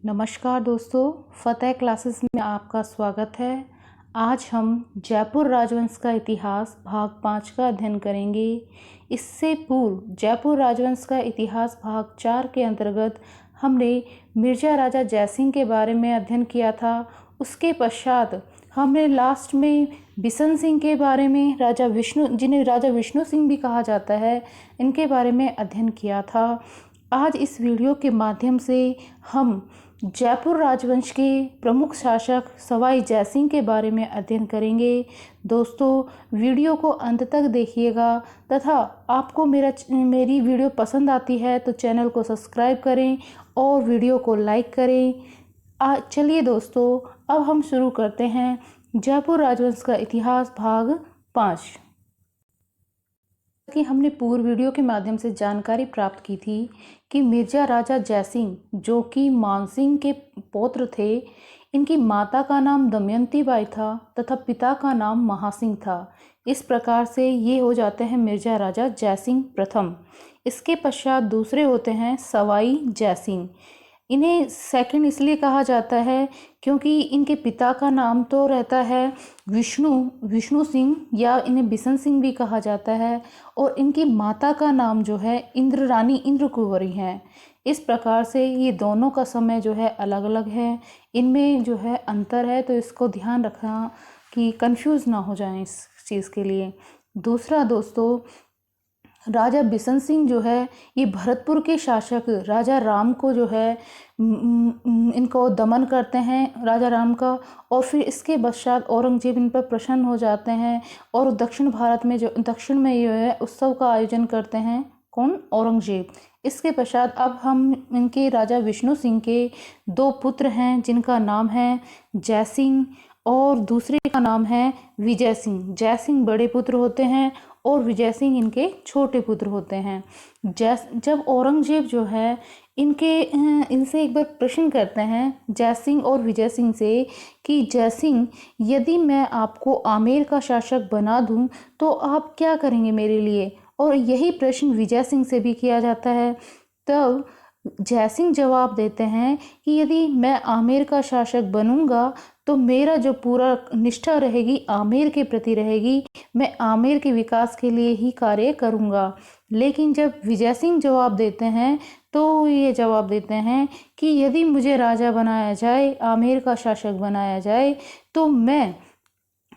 नमस्कार दोस्तों, फतेह क्लासेस में आपका स्वागत है। आज हम जयपुर राजवंश का इतिहास भाग 5 का अध्ययन करेंगे। इससे पूर्व जयपुर राजवंश का इतिहास भाग 4 के अंतर्गत हमने मिर्जा राजा जयसिंह के बारे में अध्ययन किया था। उसके पश्चात हमने लास्ट में बिशन सिंह के बारे में, जिन्हें राजा विष्णु सिंह भी कहा जाता है, इनके बारे में अध्ययन किया था। आज इस वीडियो के माध्यम से हम जयपुर राजवंश के प्रमुख शासक सवाई जयसिंह के बारे में अध्ययन करेंगे। दोस्तों, वीडियो को अंत तक देखिएगा तथा आपको मेरी वीडियो पसंद आती है तो चैनल को सब्सक्राइब करें और वीडियो को लाइक करें। चलिए दोस्तों, अब हम शुरू करते हैं जयपुर राजवंश का इतिहास भाग 5 कि हमने पूर्व वीडियो के माध्यम से जानकारी प्राप्त की थी कि मिर्जा राजा जयसिंह, जो कि मानसिंह के पौत्र थे, इनकी माता का नाम दमयंती बाई था तथा पिता का नाम महासिंह था। इस प्रकार से ये हो जाते हैं मिर्जा राजा जयसिंह प्रथम। इसके पश्चात दूसरे होते हैं सवाई जयसिंह। इन्हें सेकंड इसलिए कहा जाता है क्योंकि इनके पिता का नाम तो रहता है विष्णु सिंह, या इन्हें बिशन सिंह भी कहा जाता है, और इनकी माता का नाम जो है रानी इंद्र कुंवरी है। इस प्रकार से ये दोनों का समय जो है अलग अलग है, इनमें जो है अंतर है, तो इसको ध्यान रखना कि कंफ्यूज ना हो जाए इस चीज़ के लिए। दूसरा दोस्तों, राजा बिशन सिंह जो है ये भरतपुर के शासक राजा राम को जो है इनको दमन करते हैं, राजा राम का, और फिर इसके पश्चात औरंगजेब इन पर प्रसन्न हो जाते हैं और दक्षिण में है उत्सव का आयोजन करते हैं। कौन? औरंगजेब। इसके पश्चात अब हम इनके राजा विष्णु सिंह के दो पुत्र हैं जिनका नाम है जय सिंह और दूसरे का नाम है विजय सिंह। जय सिंह बड़े पुत्र होते हैं और विजय सिंह इनके छोटे पुत्र होते हैं। जब औरंगजेब जो है इनसे एक बार प्रश्न करते हैं जय सिंह और विजय सिंह से कि जय सिंह, यदि मैं आपको आमेर का शासक बना दूं तो आप क्या करेंगे मेरे लिए? और यही प्रश्न विजय सिंह से भी किया जाता है। तब जय सिंह जवाब देते हैं कि यदि मैं आमेर का शासक बनूंगा तो मेरा जो पूरा निष्ठा रहेगी आमेर के प्रति रहेगी, मैं आमेर के विकास के लिए ही कार्य करूंगा। लेकिन जब विजय सिंह जवाब देते हैं तो ये जवाब देते हैं कि यदि मुझे राजा बनाया जाए, आमेर का शासक बनाया जाए, तो मैं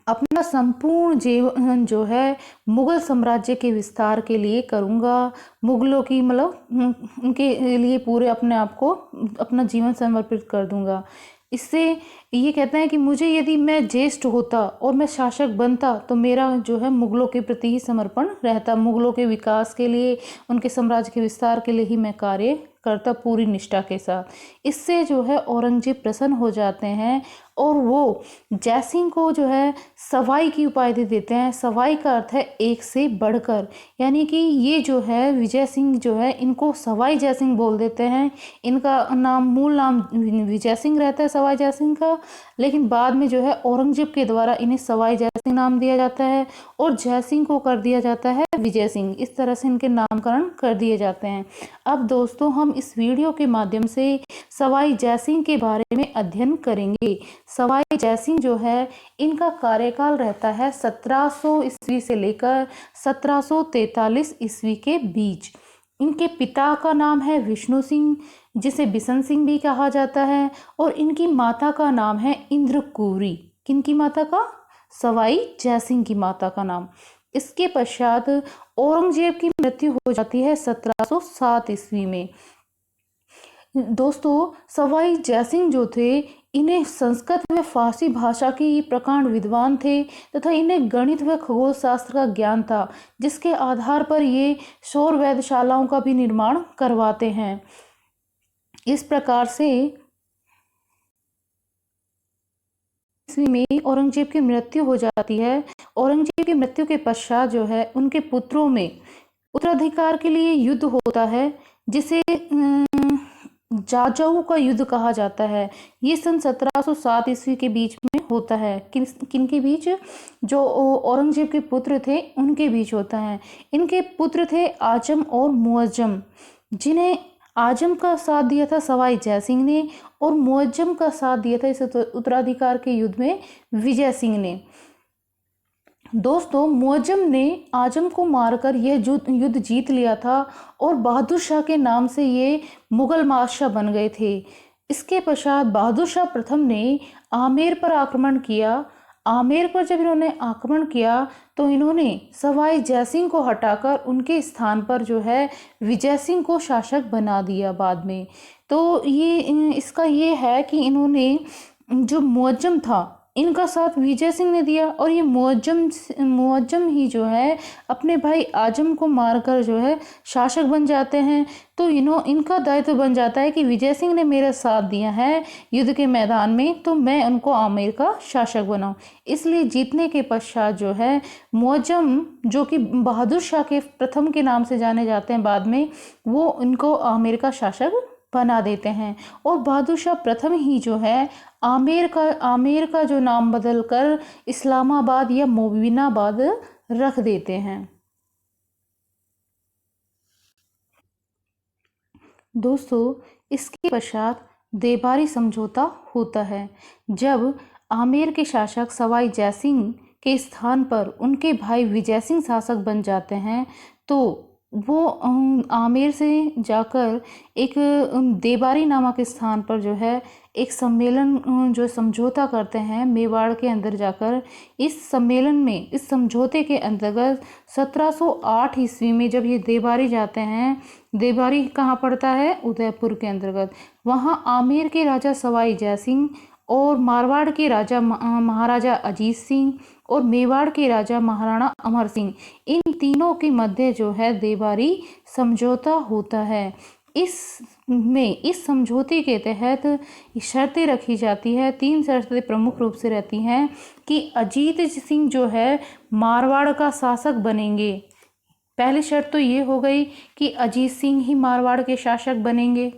अपना संपूर्ण जीवन जो है मुगल साम्राज्य के विस्तार के लिए करूँगा। मुगलों की उनके लिए पूरे अपने आप को अपना जीवन समर्पित कर दूंगा। इससे ये कहते हैं कि मुझे यदि मैं ज्येष्ठ होता और मैं शासक बनता तो मेरा जो है मुगलों के प्रति ही समर्पण रहता, मुगलों के विकास के लिए, उनके साम्राज्य के विस्तार के लिए ही मैं कार्य करता पूरी निष्ठा के साथ। इससे जो है औरंगजेब प्रसन्न हो जाते हैं और वो जयसिंह को जो है सवाई की उपाधि देते हैं। सवाई का अर्थ है एक से बढ़कर, यानी कि ये जो है विजय सिंह जो है इनको सवाई जयसिंह बोल देते हैं। इनका मूल नाम विजय सिंह रहता है, सवाई जयसिंह का, लेकिन बाद में जो है औरंगजेब के द्वारा इन्हें सवाई जयसिंह नाम दिया जाता है और जयसिंह को कर दिया जाता है विजय सिंह। इस तरह से इनके नामकरण कर दिए जाते हैं। अब दोस्तों, हम इस वीडियो के माध्यम से सवाई जयसिंह के बारे में अध्ययन करेंगे। सवाई जयसिंह जो है इनका कार्यकाल रहता है 1700 ईस्वी से लेकर 1743 ईस्वी के बीच। इनके पिता का नाम है विष्णु सिंह, जिसे बिशन सिंह भी कहा जाता है, और इनकी माता का नाम है इंद्र कुंवरी। किनकी माता का? सवाई जयसिंह की माता का नाम। इसके पश्चात औरंगजेब की मृत्यु हो जाती है 1707 ईस्वी में। दोस्तों, सवाई जयसिंह जो थे इन्हें संस्कृत व फारसी भाषा की प्रकांड विद्वान थे तथा इन्हें गणित व खगोल शास्त्र का ज्ञान था, जिसके आधार पर ये सौर वेधशालाओं का भी निर्माण करवाते हैं। इस प्रकार से ईस्वी में औरंगजेब की मृत्यु हो जाती है। औरंगजेब की मृत्यु के पश्चात जो है उनके पुत्रों में उत्तराधिकार के लिए युद्ध होता है, जिसे जाजऊ का युद्ध कहा जाता है। ये सन 1707 ईस्वी के बीच में होता है। किन के बीच? जो औरंगजेब के पुत्र थे उनके बीच होता है। इनके पुत्र थे आजम और मुअज्जम, जिन्हें आजम का साथ दिया था सवाई जयसिंह ने और मुअज्जम का साथ दिया था इस उत्तराधिकार के युद्ध में विजय सिंह ने। दोस्तों, मुअज्जम ने आजम को मारकर यह युद्ध जीत लिया था और बहादुर शाह के नाम से ये मुगल बादशाह बन गए थे। इसके पश्चात बहादुर शाह प्रथम ने आमेर पर आक्रमण किया। आमेर पर जब इन्होंने आक्रमण किया तो इन्होंने सवाई जयसिंह को हटाकर उनके स्थान पर जो है विजय सिंह को शासक बना दिया बाद में। तो ये इसका ये है कि इन्होंने जो मुअज्जम था इनका साथ विजय सिंह ने दिया और ये मुअज्जम ही जो है अपने भाई आजम को मारकर जो है शासक बन जाते हैं। तो इनका दायित्व बन जाता है कि विजय सिंह ने मेरा साथ दिया है युद्ध के मैदान में, तो मैं उनको आमेर का शासक बनाऊं। इसलिए जीतने के पश्चात जो है मुअज्जम, जो कि बहादुर शाह के प्रथम के नाम से जाने जाते हैं बाद में, वो इनको आमेर का शासक बना देते हैं। और बहादुर शाह प्रथम ही जो है आमेर का जो नाम बदलकर इस्लामाबाद या मोबिनाबाद रख देते हैं। दोस्तों, इसके पश्चात देबारी समझौता होता है। जब आमेर के शासक सवाई जयसिंह के स्थान पर उनके भाई विजय सिंह शासक बन जाते हैं तो वो आमेर से जाकर एक देबारी नामक स्थान पर जो है एक सम्मेलन जो समझौता करते हैं मेवाड़ के अंदर जाकर। इस सम्मेलन में, इस समझौते के अंतर्गत 1708 ईस्वी में जब ये देबारी जाते हैं, देबारी कहाँ पड़ता है? उदयपुर के अंतर्गत। वहाँ आमेर के राजा सवाई जयसिंह और मारवाड़ के राजा महाराजा अजीत सिंह और मेवाड़ के राजा महाराणा अमर सिंह, इन तीनों के मध्य जो है देबारी समझौता होता है। इस समझौते के तहत शर्तें रखी जाती है। 3 शर्तें प्रमुख रूप से रहती हैं कि अजीत सिंह जो है मारवाड़ का शासक बनेंगे। पहली शर्त तो ये हो गई कि अजीत सिंह ही मारवाड़ के शासक बनेंगे।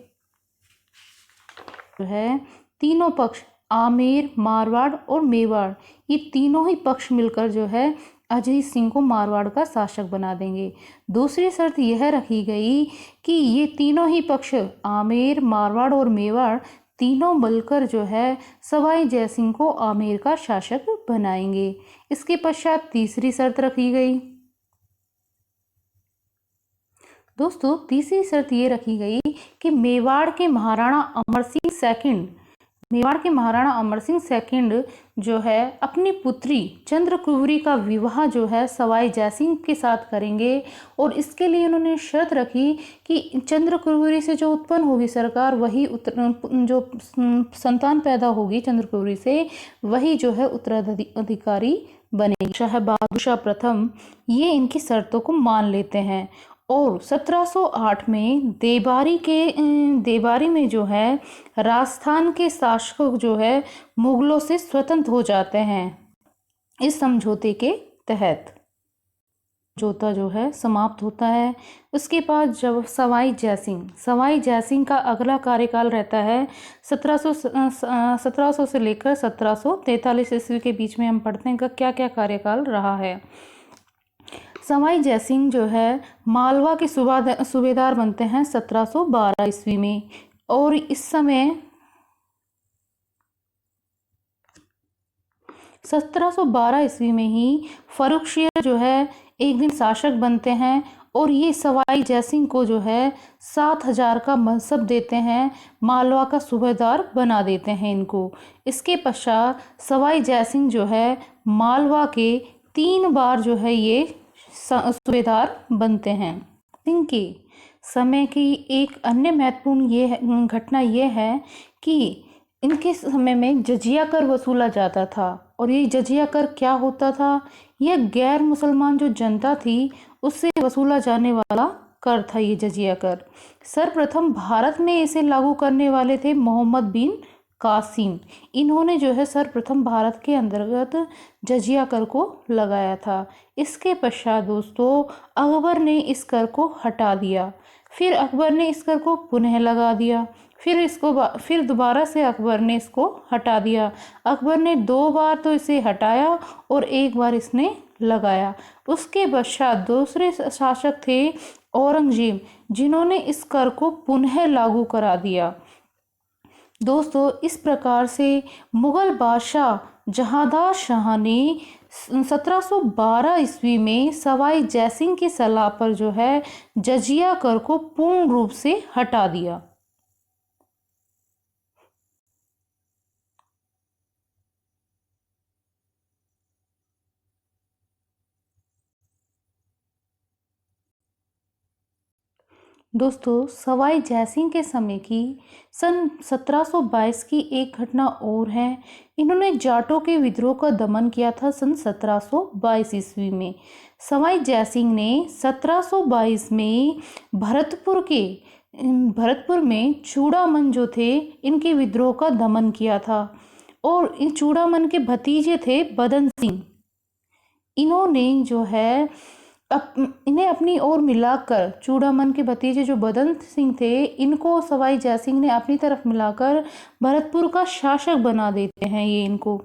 जो है तीनों पक्ष, आमेर, मारवाड़ और मेवाड़, ये तीनों ही पक्ष मिलकर जो है अजीत सिंह को मारवाड़ का शासक बना देंगे। दूसरी शर्त यह रखी गई कि ये तीनों ही पक्ष, आमेर, मारवाड़ और मेवाड़, तीनों मिलकर जो है सवाई जयसिंह को आमेर का शासक बनाएंगे। इसके पश्चात तीसरी शर्त रखी गई। दोस्तों, तीसरी शर्त ये रखी गई कि मेवाड़ के महाराणा अमर सिंह सेकंड जो है अपनी पुत्री चंद्रकुवरी का विवाह जो है सवाई जयसिंह के साथ करेंगे। और इसके लिए उन्होंने शर्त रखी कि चंद्रकुवरी से जो उत्पन्न होगी सरकार, वही जो संतान पैदा होगी चंद्रकुवरी से, वही जो है उत्तराधिकारी बनेगी। शाह बहादुर शाह प्रथम ये इनकी शर्तों को मान लेते हैं और 1708 में देबारी में जो है राजस्थान के शासक जो है मुगलों से स्वतंत्र हो जाते हैं। इस समझौते के तहत समझौता जो है समाप्त होता है। उसके बाद जब सवाई जयसिंह का अगला कार्यकाल रहता है 1700 से लेकर 1743 ईस्वी के बीच में। हम पढ़ते हैं कि क्या क्या कार्यकाल रहा है। सवाई जयसिंह जो है मालवा के सूबेदार बनते हैं 1712 ईस्वी में। और इस समय 1712 ईस्वी में ही फर्रुखशियर जो है एक दिन शासक बनते हैं और ये सवाई जयसिंह को जो है 7000 का मनसब देते हैं, मालवा का सूबेदार बना देते हैं इनको। इसके पश्चात सवाई जयसिंह जो है मालवा के 3 बार जो है ये सूबेदार बनते हैं। इनके समय की एक अन्य महत्वपूर्ण घटना ये है कि इनके समय में जजिया कर वसूला जाता था। और ये जजिया कर क्या होता था? यह गैर मुसलमान जो जनता थी उससे वसूला जाने वाला कर था ये जजिया कर। सर्वप्रथम भारत में इसे लागू करने वाले थे मोहम्मद बिन कासिम। इन्होंने जो है सर्वप्रथम भारत के अंतर्गत जजिया कर को लगाया था। इसके पश्चात दोस्तों अकबर ने इस कर को हटा दिया, फिर अकबर ने इस कर को पुनः लगा दिया, फिर दोबारा से अकबर ने इसको हटा दिया। अकबर ने 2 बार तो इसे हटाया और 1 बार इसने लगाया। उसके पश्चात दूसरे शासक थे औरंगजेब, जिन्होंने इस कर को पुनः लागू करा दिया। दोस्तों, इस प्रकार से मुगल बादशाह जहांदार शाह ने 1712 ईस्वी में सवाई जयसिंह की सलाह पर जो है जजिया कर को पूर्ण रूप से हटा दिया। दोस्तों, सवाई जयसिंह के समय की सन 1722 की एक घटना और है। इन्होंने जाटों के विद्रोह का दमन किया था सन 1722 ईस्वी में। सवाई जयसिंह ने 1722 में भरतपुर में चूड़ामन जो थे, इनके विद्रोह का दमन किया था। और इन चूड़ामन के भतीजे थे बदन सिंह। इन्होंने जो है इन्हें अपनी ओर मिलाकर, चूड़ामन के भतीजे जो बदन सिंह थे, इनको सवाई जयसिंह ने अपनी तरफ मिलाकर भरतपुर का शासक बना देते हैं। ये इनको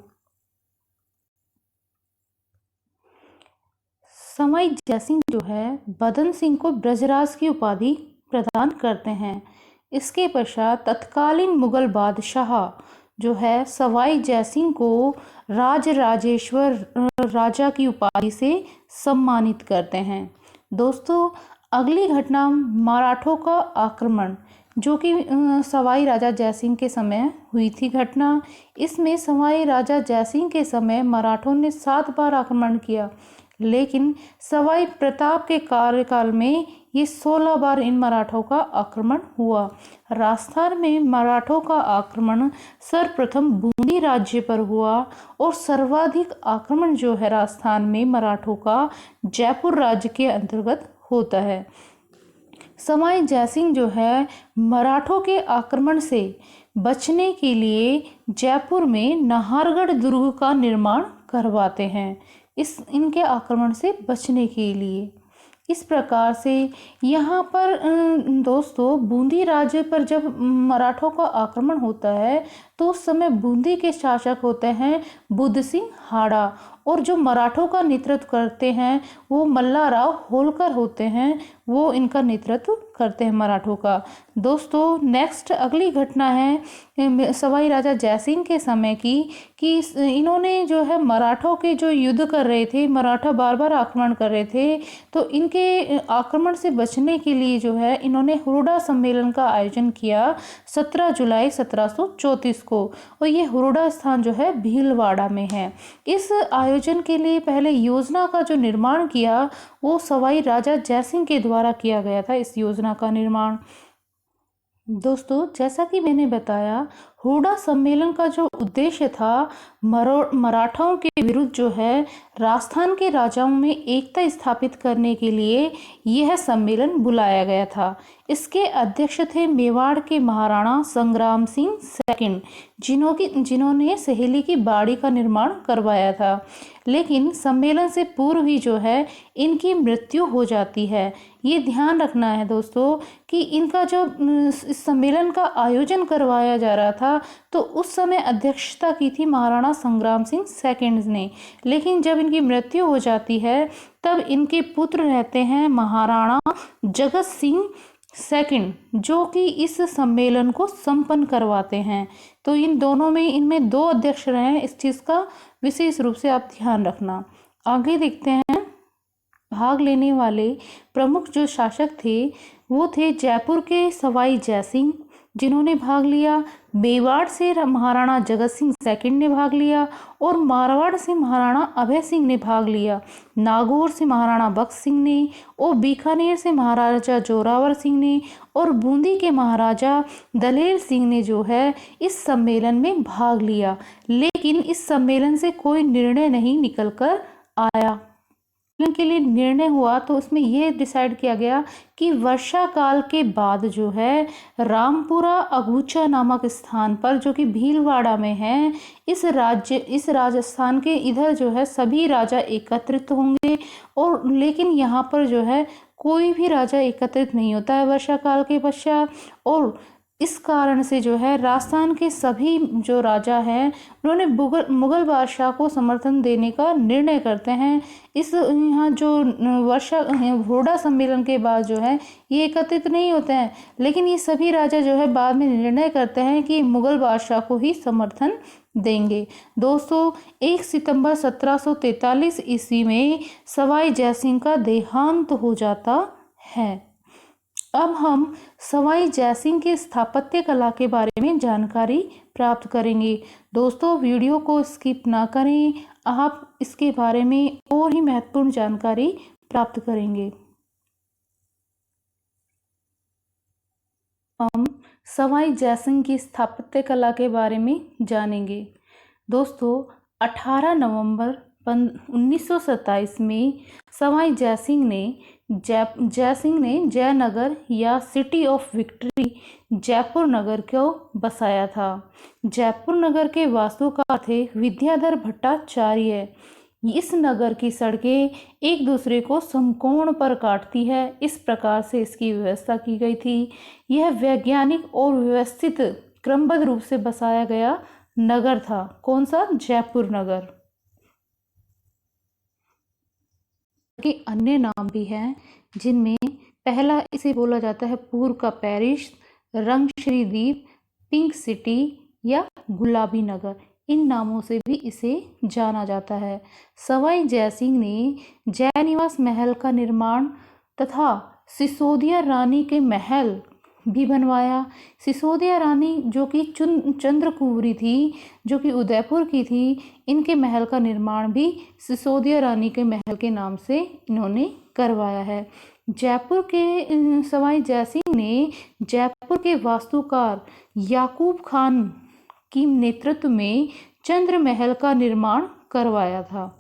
सवाई जयसिंह जो है बदन सिंह को ब्रजराज की उपाधि प्रदान करते हैं। इसके पश्चात तत्कालीन मुगल बादशाह जो है सवाई जयसिंह को राजराजेश्वर राजा की उपाधि से सम्मानित करते हैं। दोस्तों, अगली घटना मराठों का आक्रमण, जो कि सवाई राजा जयसिंह के समय हुई थी घटना। इसमें सवाई राजा जयसिंह के समय मराठों ने 7 बार आक्रमण किया, लेकिन सवाई प्रताप के कार्यकाल में ये 16 बार इन मराठों का आक्रमण हुआ। राजस्थान में मराठों का आक्रमण सर्वप्रथम बूंदी राज्य पर हुआ और सर्वाधिक आक्रमण जो है राजस्थान में मराठों का जयपुर राज्य के अंतर्गत होता है। सवाई जयसिंह जो है मराठों के आक्रमण से बचने के लिए जयपुर में नाहरगढ़ दुर्ग का निर्माण करवाते हैं, इनके आक्रमण से बचने के लिए। इस प्रकार से यहाँ पर दोस्तों, बूंदी राज्य पर जब मराठों का आक्रमण होता है तो उस समय बूंदी के शासक होते हैं बुद्ध सिंह हाड़ा, और जो मराठों का नेतृत्व करते हैं वो मल्लाराव होलकर होते हैं। वो इनका नेतृत्व करते हैं मराठों का। दोस्तों, नेक्स्ट अगली घटना है सवाई राजा जयसिंह के समय की, कि इन्होंने जो है मराठों के जो युद्ध कर रहे थे, मराठा बार बार आक्रमण कर रहे थे, तो इनके आक्रमण से बचने के लिए जो है इन्होंने हुरुडा सम्मेलन का आयोजन किया 17 जुलाई 1734 को, और ये हुरुडा स्थान जो है भीलवाड़ा में है। इस आयोजन के लिए पहले योजना का जो निर्माण किया वो सवाई राजा जयसिंह के द्वारा किया गया था। इस योजना का निर्माण दोस्तों, जैसा कि मैंने बताया, हुरुडा सम्मेलन का जो उद्देश्य था मराठाओं के विरुद्ध जो है राजस्थान के राजाओं में एकता स्थापित करने के लिए यह सम्मेलन बुलाया गया था। इसके अध्यक्ष थे मेवाड़ के महाराणा संग्राम सिंह सेकंड, जिन्होंने सहेली की बाड़ी का निर्माण करवाया था। लेकिन सम्मेलन से पूर्व ही जो है इनकी मृत्यु हो जाती है। ये ध्यान रखना है दोस्तों कि इनका जो इस सम्मेलन का आयोजन करवाया जा रहा था तो उस समय अध्यक्षता की थी महाराणा संग्राम सिंह सेकंड ने, लेकिन जब इनकी मृत्यु हो जाती है तब इनके पुत्र रहते हैं महाराणा जगत सिंह सेकंड, जो कि इस सम्मेलन को संपन्न करवाते हैं। तो इन दोनों में, इनमें 2 अध्यक्ष रहे हैं। इस चीज़ का विशेष रूप से आप ध्यान रखना। आगे देखते हैं, भाग लेने वाले प्रमुख जो शासक थे वो थे जयपुर के सवाई जयसिंह, जिन्होंने भाग लिया। मेवाड़ से महाराणा जगत सिंह सेकंड ने भाग लिया, और मारवाड़ से महाराणा अभय सिंह ने भाग लिया। नागौर से महाराणा बख्श सिंह ने, और बीकानेर से महाराजा जोरावर सिंह ने, और बूंदी के महाराजा दलेर सिंह ने जो है इस सम्मेलन में भाग लिया। लेकिन इस सम्मेलन से कोई निर्णय नहीं निकल कर आया। के लिए निर्णय हुआ तो उसमें यह डिसाइड किया गया कि वर्षा काल के बाद जो है रामपुरा अगुचा नामक स्थान पर, जो कि भीलवाड़ा में है, इस राजस्थान के इधर जो है सभी राजा एकत्रित होंगे। और लेकिन यहाँ पर जो है कोई भी राजा एकत्रित नहीं होता है वर्षा काल के पश्चात, और इस कारण से जो है राजस्थान के सभी जो राजा हैं उन्होंने मुगल बादशाह को समर्थन देने का निर्णय करते हैं। इस यहाँ जो वर्षा हुडा सम्मेलन के बाद जो है ये एकत्रित नहीं होते हैं, लेकिन ये सभी राजा जो है बाद में निर्णय करते हैं कि मुगल बादशाह को ही समर्थन देंगे। दोस्तों 1 सितंबर 1743 ईस्वी में सवाई जयसिंह का देहांत हो जाता है। अब हम सवाई जयसिंह के स्थापत्य कला के बारे में जानकारी प्राप्त करेंगे। दोस्तों वीडियो को स्किप ना करें, आप इसके बारे में और ही महत्वपूर्ण जानकारी प्राप्त करेंगे। हम सवाई जयसिंह की स्थापत्य कला के बारे में जानेंगे। दोस्तों 18 नवंबर 1927 में सवाई जयसिंह ने जयनगर या सिटी ऑफ विक्ट्री जयपुर नगर को बसाया था। जयपुर नगर के वास्तुकार थे विद्याधर भट्टाचार्य। इस नगर की सड़कें एक दूसरे को समकोण पर काटती है, इस प्रकार से इसकी व्यवस्था की गई थी। यह वैज्ञानिक और व्यवस्थित क्रमबद्ध रूप से बसाया गया नगर था। कौन सा? जयपुर नगर। के अन्य नाम भी हैं, जिनमें पहला इसे बोला जाता है पूर्व का पेरिस, रंगश्री द्वीप, पिंक सिटी या गुलाबी नगर। इन नामों से भी इसे जाना जाता है। सवाई जयसिंह ने जयनिवास महल का निर्माण तथा सिसोदिया रानी के महल भी बनवाया। सिसोदिया रानी जो कि चंद्रकुंवरी थी, जो कि उदयपुर की थी, इनके महल का निर्माण भी सिसोदिया रानी के महल के नाम से इन्होंने करवाया है। जयपुर के सवाई जयसिंह ने जयपुर के वास्तुकार याकूब खान की नेतृत्व में चंद्र महल का निर्माण करवाया था।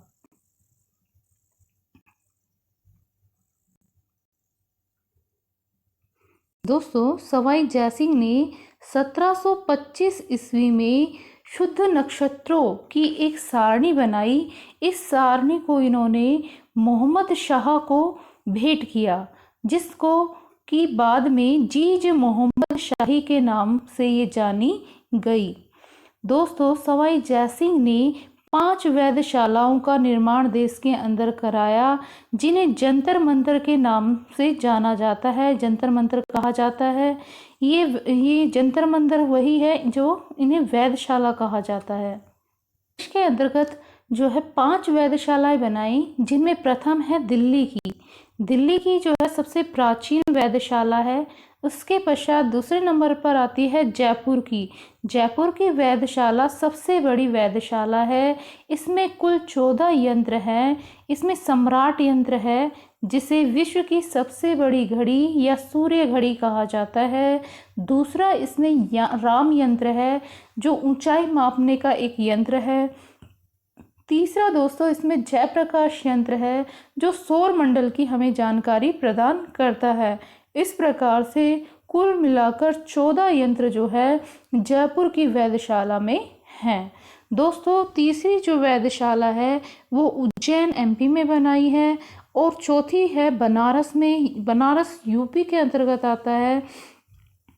दोस्तों सवाई जयसिंह ने 1725 ईस्वी में शुद्ध नक्षत्रों की एक सारणी बनाई। इस सारणी को इन्होंने मोहम्मद शाह को भेंट किया, जिसको कि बाद में जीज मोहम्मद शाही के नाम से ये जानी गई। दोस्तों सवाई जयसिंह ने 5 वेधशालाओं का निर्माण देश के अंदर कराया, जिन्हें जंतर मंतर के नाम से जाना जाता है, जंतर मंतर कहा जाता है। ये जंतर मंतर वही है जो इन्हें वेधशाला कहा जाता है। इसके अंतर्गत जो है 5 वेधशालाएं बनाई, जिनमें प्रथम है दिल्ली की जो है सबसे प्राचीन वेधशाला है। उसके पश्चात दूसरे नंबर पर आती है जयपुर की वेधशाला सबसे बड़ी वेधशाला है। इसमें कुल 14 यंत्र हैं। इसमें सम्राट यंत्र है, जिसे विश्व की सबसे बड़ी घड़ी या सूर्य घड़ी कहा जाता है। दूसरा इसमें राम यंत्र है, जो ऊंचाई मापने का एक यंत्र है। तीसरा दोस्तों इसमें जयप्रकाश यंत्र है, जो सौर मंडल की हमें जानकारी प्रदान करता है। इस प्रकार से कुल मिलाकर 14 यंत्र जो है जयपुर की वेधशाला में हैं। दोस्तों तीसरी जो वेधशाला है वो उज्जैन एमपी में बनाई है, और चौथी है बनारस यूपी के अंतर्गत आता है,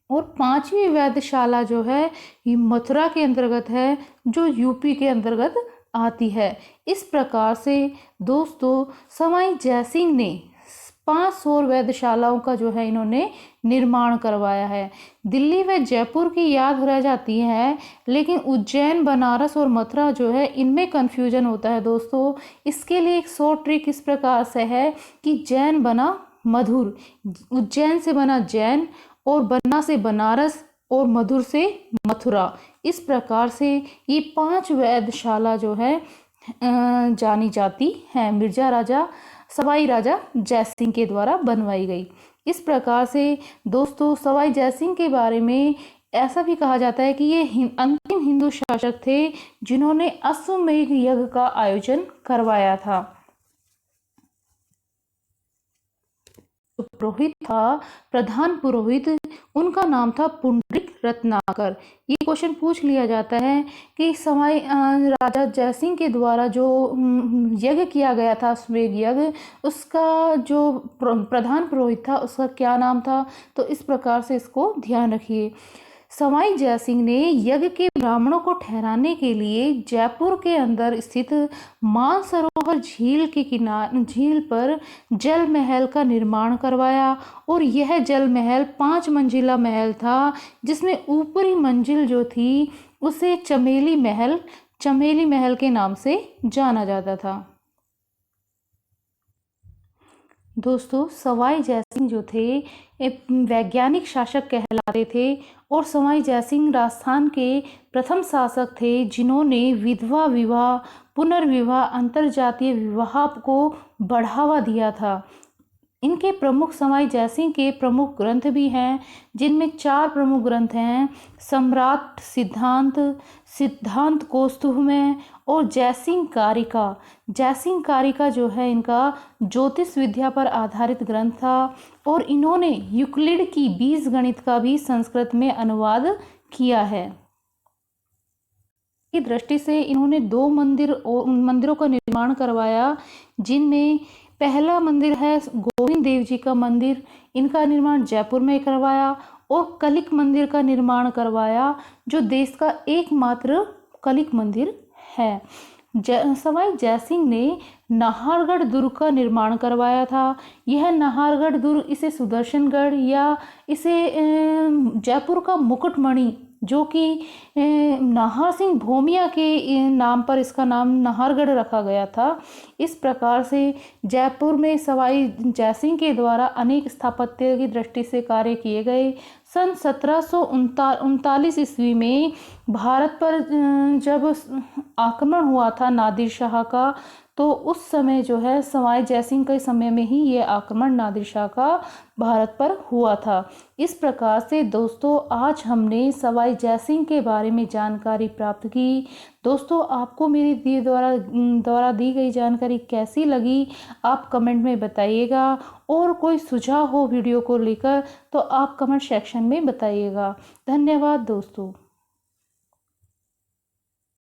और 5वीं वेधशाला जो है ये मथुरा के अंतर्गत है, जो यूपी के अंतर्गत आती है। इस प्रकार से दोस्तों सवाई जयसिंह ने 5 सौर वेधशालाओं का जो है इन्होंने निर्माण करवाया है। दिल्ली व जयपुर की याद रह जाती है, लेकिन उज्जैन, बनारस और मथुरा जो है इनमें कन्फ्यूजन होता है दोस्तों। इसके लिए एक शॉर्ट ट्रिक इस प्रकार से है कि जैन बना मधुर, उज्जैन से बना जैन, और बना से बनारस, और मधुर से मथुरा। इस प्रकार से ये 5 वेधशाला जो है जानी जाती है, सवाई राजा जयसिंह के द्वारा बनवाई गई। इस प्रकार से दोस्तों सवाई जयसिंह के बारे में ऐसा भी कहा जाता है कि ये अंतिम हिंदू शासक थे जिन्होंने अश्वमेध यज्ञ का आयोजन करवाया था। जो पुरोहित था, प्रधान पुरोहित, उनका नाम था पुंडरीक रत्नाकर। ये क्वेश्चन पूछ लिया जाता है कि सवाई राजा जयसिंह के द्वारा जो यज्ञ किया गया था, अश्वमेध यज्ञ, उसका जो प्रधान पुरोहित था उसका क्या नाम था। तो इस प्रकार से इसको ध्यान रखिए। सवाई जयसिंह ने यज्ञ के ब्राह्मणों को ठहराने के लिए जयपुर के अंदर स्थित मानसरोवर झील पर जल महल का निर्माण करवाया और यह जल महल 5 मंजिला महल था, जिसमें ऊपरी मंजिल जो थी उसे चमेली महल के नाम से जाना जाता था। दोस्तों, सवाई जयसिंह जो थे एक वैज्ञानिक शासक कहलाते थे और सवाई जयसिंह राजस्थान के प्रथम शासक थे जिन्होंने विधवा विवाह, पुनर्विवाह, अंतरजातीय विवाह को बढ़ावा दिया था। इनके प्रमुख सवाई जयसिंह के प्रमुख ग्रंथ भी हैं, जिनमें 4 प्रमुख ग्रंथ हैं: सम्राट सिद्धांत, सिद्धांत कौस्तुभमय और जयसिंह कारिका। जयसिंह कारिका जो है इनका ज्योतिष विद्या पर आधारित ग्रंथ था और इन्होंने यूक्लिड की बीज गणित का भी संस्कृत में अनुवाद किया है। की दृष्टि से इन्होंने 2 मंदिरों का निर्माण करवाया, जिनमें पहला मंदिर है गोविंद देव जी का मंदिर, इनका निर्माण जयपुर में करवाया, और कलिक मंदिर का निर्माण करवाया जो देश का एकमात्र कलिक मंदिर है। सवाई जयसिंह ने नाहरगढ़ दुर्ग का निर्माण करवाया था। यह नाहरगढ़ दुर्ग, इसे सुदर्शनगढ़ या इसे जयपुर का मुकुटमणि, जो कि नाहर सिंह भोमिया के नाम पर इसका नाम नाहरगढ़ रखा गया था। इस प्रकार से जयपुर में सवाई जयसिंह के द्वारा अनेक स्थापत्य की दृष्टि से कार्य किए गए। सन 1739 ईस्वी में भारत पर जब आक्रमण हुआ था नादिर शाह का, तो उस समय जो है सवाई जयसिंह के समय में ही ये आक्रमण नादिर शाह का भारत पर हुआ था। इस प्रकार से दोस्तों, आज हमने सवाई जयसिंह के बारे में जानकारी प्राप्त की। दोस्तों, आपको मेरी द्वारा दी गई जानकारी कैसी लगी, आप कमेंट में बताइएगा, और कोई सुझाव हो वीडियो को लेकर तो आप कमेंट सेक्शन में बताइएगा। धन्यवाद दोस्तों।